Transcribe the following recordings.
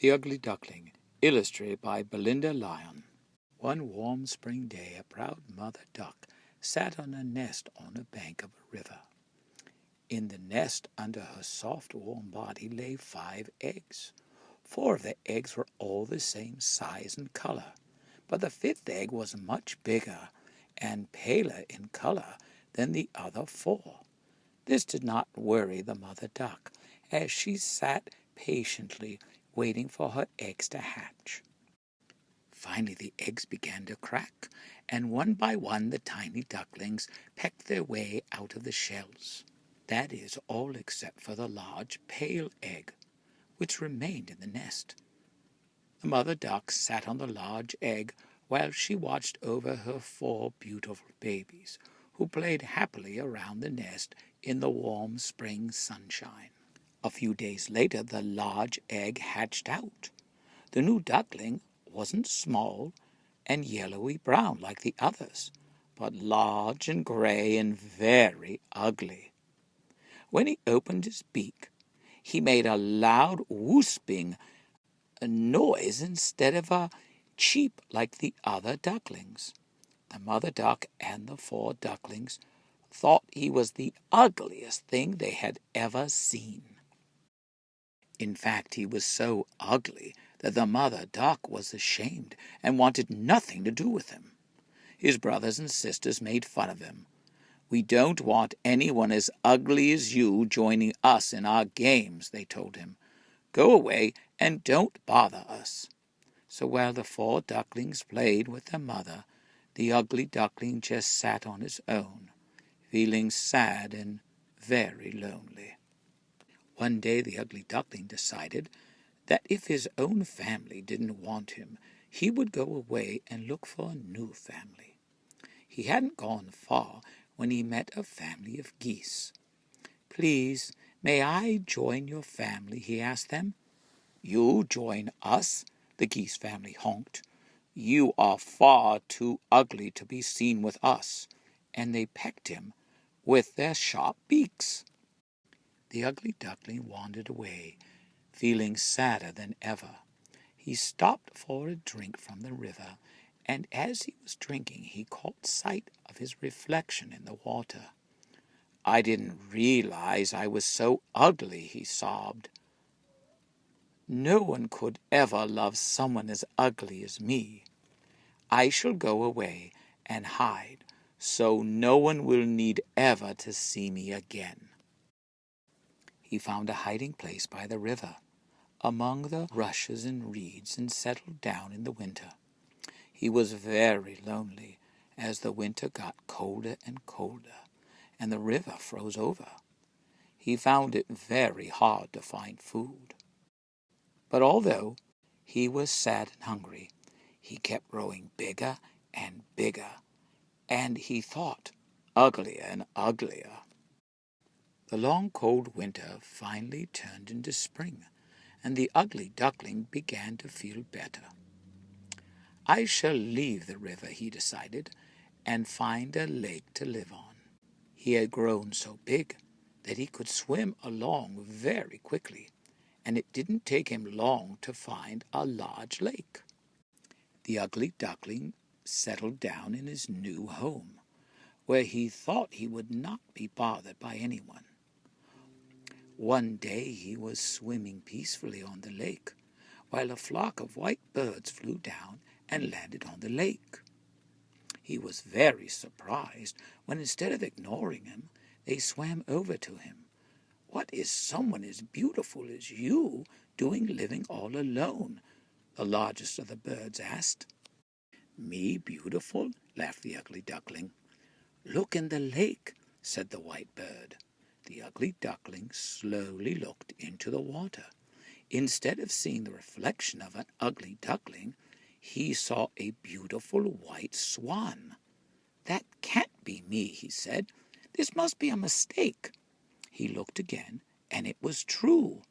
The Ugly Duckling, illustrated by Belinda Lyon. One warm spring day, a proud mother duck sat on a nest on a bank of a river. In the nest, under her soft, warm body, lay 5 eggs. 4 of the eggs were all the same size and color, but the 5th egg was much bigger and paler in color than the other 4. This did not worry the mother duck, as she sat patiently waiting for her eggs to hatch. Finally the eggs began to crack, and one by one the tiny ducklings pecked their way out of the shells. That is, all except for the large pale egg, which remained in the nest. The mother duck sat on the large egg while she watched over her 4 beautiful babies, who played happily around the nest in the warm spring sunshine. A few days later, the large egg hatched out. The new duckling wasn't small and yellowy-brown like the others, but large and gray and very ugly. When he opened his beak, he made a loud whooping noise instead of a cheep like the other ducklings. The mother duck and the 4 ducklings thought he was the ugliest thing they had ever seen. In fact, he was so ugly that the mother duck was ashamed and wanted nothing to do with him. His brothers and sisters made fun of him. "We don't want anyone as ugly as you joining us in our games," they told him. "Go away and don't bother us." So while the 4 ducklings played with their mother, the ugly duckling just sat on his own, feeling sad and very lonely. One day the ugly duckling decided that if his own family didn't want him, he would go away and look for a new family. He hadn't gone far when he met a family of geese. "Please, may I join your family?" he asked them. "You join us?" the geese family honked. "You are far too ugly to be seen with us," and they pecked him with their sharp beaks. The ugly duckling wandered away, feeling sadder than ever. He stopped for a drink from the river, and as he was drinking he caught sight of his reflection in the water. "I didn't realize I was so ugly," he sobbed. "No one could ever love someone as ugly as me. I shall go away and hide, so no one will need ever to see me again." He found a hiding place by the river, among the rushes and reeds, and settled down in the winter. He was very lonely, as the winter got colder and colder, and the river froze over. He found it very hard to find food. But although he was sad and hungry, he kept growing bigger and bigger, and he thought uglier and uglier. The long cold winter finally turned into spring, and the ugly duckling began to feel better. "I shall leave the river," he decided, "and find a lake to live on." He had grown so big that he could swim along very quickly, and it didn't take him long to find a large lake. The ugly duckling settled down in his new home, where he thought he would not be bothered by anyone. One day he was swimming peacefully on the lake, while a flock of white birds flew down and landed on the lake. He was very surprised when, instead of ignoring him, they swam over to him. "What is someone as beautiful as you doing living all alone?" the largest of the birds asked. "Me beautiful?" laughed the ugly duckling. "Look in the lake," said the white bird. The ugly duckling slowly looked into the water. Instead of seeing the reflection of an ugly duckling, he saw a beautiful white swan. "That can't be me," he said. "This must be a mistake." He looked again, and it was true.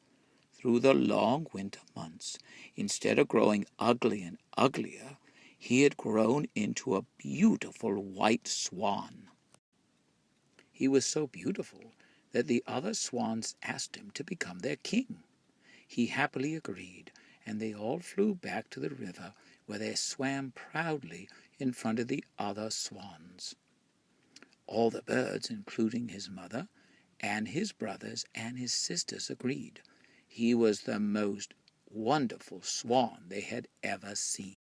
Through the long winter months, instead of growing ugly and uglier, he had grown into a beautiful white swan. He was so beautiful that the other swans asked him to become their king. He happily agreed, and they all flew back to the river, where they swam proudly in front of the other swans. All the birds, including his mother and his brothers and his sisters, agreed. He was the most wonderful swan they had ever seen.